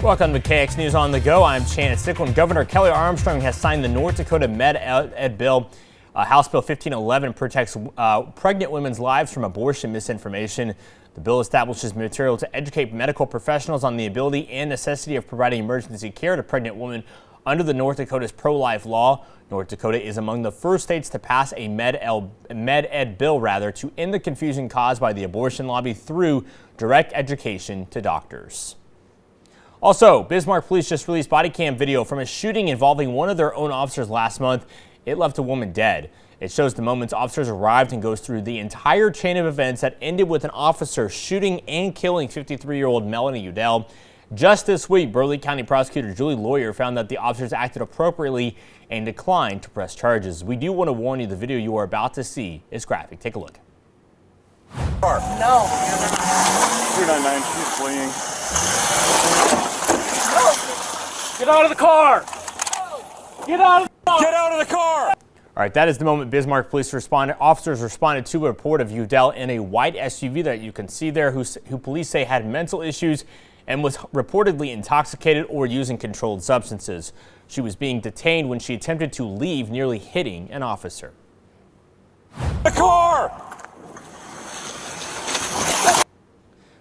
Welcome to KX News on the Go. I'm Shannon Stickland. Governor Kelly Armstrong has signed the North Dakota Med Ed bill. House Bill 1511 protects pregnant women's lives from abortion misinformation. The bill establishes material to educate medical professionals on the ability and necessity of providing emergency care to pregnant women under the North Dakota's pro-life law. North Dakota is among the first states to pass a Med Ed bill to end the confusion caused by the abortion lobby through direct education to doctors. Also, Bismarck police just released body cam video from a shooting involving one of their own officers last month. It left a woman dead. It shows the moments officers arrived and goes through the entire chain of events that ended with an officer shooting and killing 53-year-old Melanie Udell. Just this week, Burleigh County Prosecutor Julie Lawyer found that the officers acted appropriately and declined to press charges. We do want to warn you, the video you are about to see is graphic. Take a look. No. 299, she's fleeing. Get out of the car! Get out of the car! Get out of the car! All right, that is the moment Bismarck police officers responded to a report of Udell in a white SUV that you can see there, who police say had mental issues and was reportedly intoxicated or using controlled substances. She was being detained when she attempted to leave, nearly hitting an officer. The car!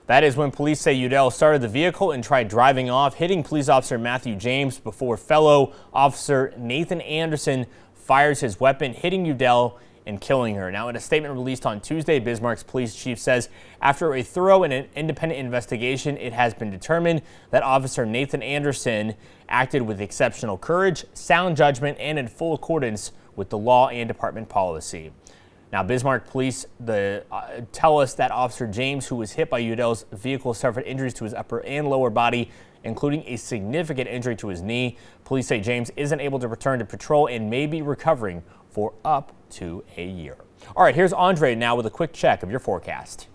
That is when police say Udell started the vehicle and tried driving off, hitting police officer Matthew James before fellow officer Nathan Anderson fires his weapon, hitting Udell and killing her. Now, in a statement released on Tuesday, Bismarck's police chief says after a thorough and independent investigation, it has been determined that officer Nathan Anderson acted with exceptional courage, sound judgment, and in full accordance with the law and department policy. Now, Bismarck police tell us that Officer James, who was hit by Udell's vehicle, suffered injuries to his upper and lower body, including a significant injury to his knee. Police say James isn't able to return to patrol and may be recovering for up to a year. All right, here's Andre now with a quick check of your forecast.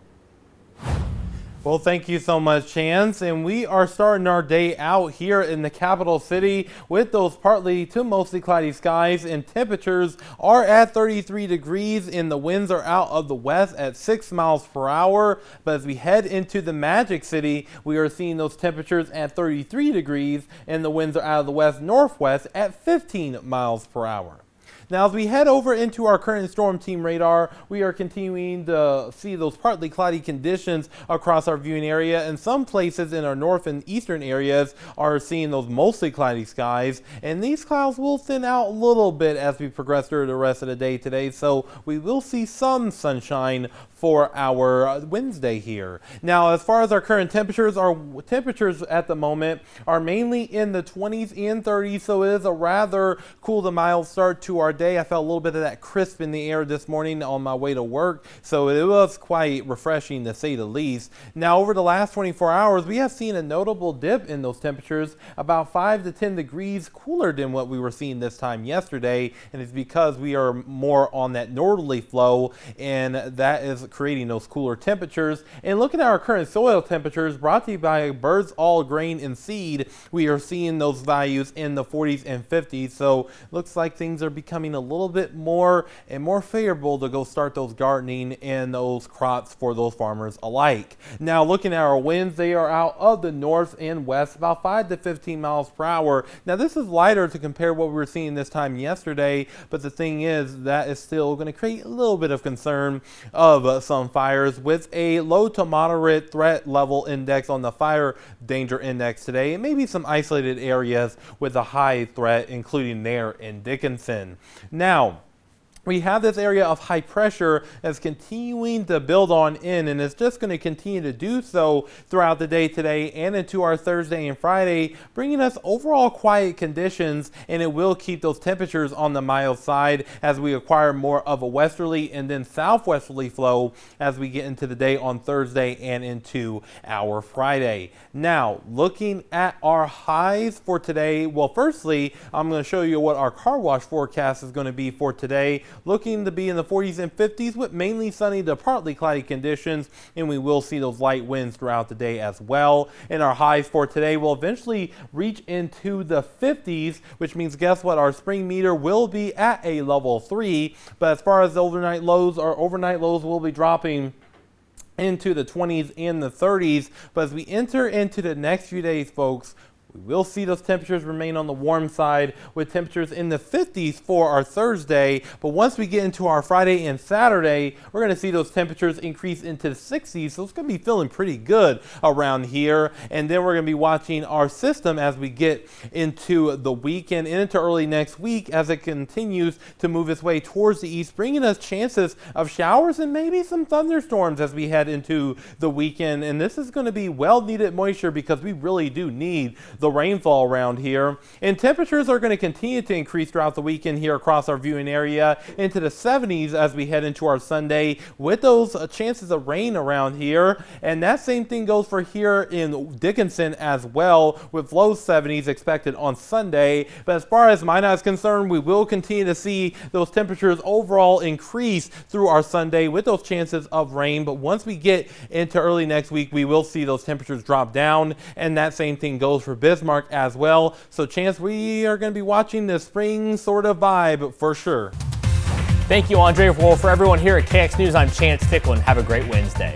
Well, thank you so much, Chance. And we are starting our day out here in the capital city with those partly to mostly cloudy skies, and temperatures are at 33 degrees and the winds are out of the west at 6 miles per hour. But as we head into the Magic City, we are seeing those temperatures at 33 degrees and the winds are out of the west northwest at 15 miles per hour. Now, as we head over into our current storm team radar, we are continuing to see those partly cloudy conditions across our viewing area, and some places in our north and eastern areas are seeing those mostly cloudy skies, and these clouds will thin out a little bit as we progress through the rest of the day today, so we will see some sunshine for our Wednesday here. Now, as far as our current temperatures, our temperatures at the moment are mainly in the 20s and 30s, so it is a rather cool to mild start to our day. I felt a little bit of that crisp in the air this morning on my way to work, so it was quite refreshing to say the least. Now, over the last 24 hours, we have seen a notable dip in those temperatures, about 5 to 10 degrees cooler than what we were seeing this time yesterday, and it's because we are more on that northerly flow, and that is creating those cooler temperatures. And looking at our current soil temperatures brought to you by Birds All Grain and Seed, we are seeing those values in the 40s and 50s, so looks like things are becoming a little bit more and more favorable to go start those gardening and those crops for those farmers alike. Now, looking at our winds, they are out of the north and west about 5 to 15 miles per hour. Now, this is lighter to compare what we were seeing this time yesterday, but the thing is that is still going to create a little bit of concern of some fires, with a low to moderate threat level index on the fire danger index today, and maybe some isolated areas with a high threat, including there in Dickinson. Now, we have this area of high pressure that's continuing to build on in, and it's just going to continue to do so throughout the day today and into our Thursday and Friday, bringing us overall quiet conditions, and it will keep those temperatures on the mild side as we acquire more of a westerly and then southwesterly flow as we get into the day on Thursday and into our Friday. Now, looking at our highs for today, well, firstly, I'm going to show you what our car wash forecast is going to be for today. Looking to be in the 40s and 50s with mainly sunny to partly cloudy conditions, and we will see those light winds throughout the day as well. And our highs for today will eventually reach into the 50s, which means guess what? Our spring meter will be at a level 3, but as far as the overnight lows, our overnight lows will be dropping into the 20s and the 30s. But as we enter into the next few days, folks, We will see those temperatures remain on the warm side with temperatures in the 50s for our Thursday. But once we get into our Friday and Saturday, we're going to see those temperatures increase into the 60s. So it's going to be feeling pretty good around here. And then we're going to be watching our system as we get into the weekend and into early next week as it continues to move its way towards the east, bringing us chances of showers and maybe some thunderstorms as we head into the weekend. And this is going to be well needed moisture because we really do need the rainfall around here. And temperatures are going to continue to increase throughout the weekend here across our viewing area into the 70s as we head into our Sunday with those chances of rain around here. And that same thing goes for here in Dickinson as well, with low 70s expected on Sunday. But as far as Minot is concerned, we will continue to see those temperatures overall increase through our Sunday with those chances of rain. But once we get into early next week, we will see those temperatures drop down, and that same thing goes for Bismarck as well. So Chance, we are going to be watching the spring sort of vibe for sure. Thank you, Andre. Well, for everyone here at KX News, I'm Chance Ticklin. Have a great Wednesday.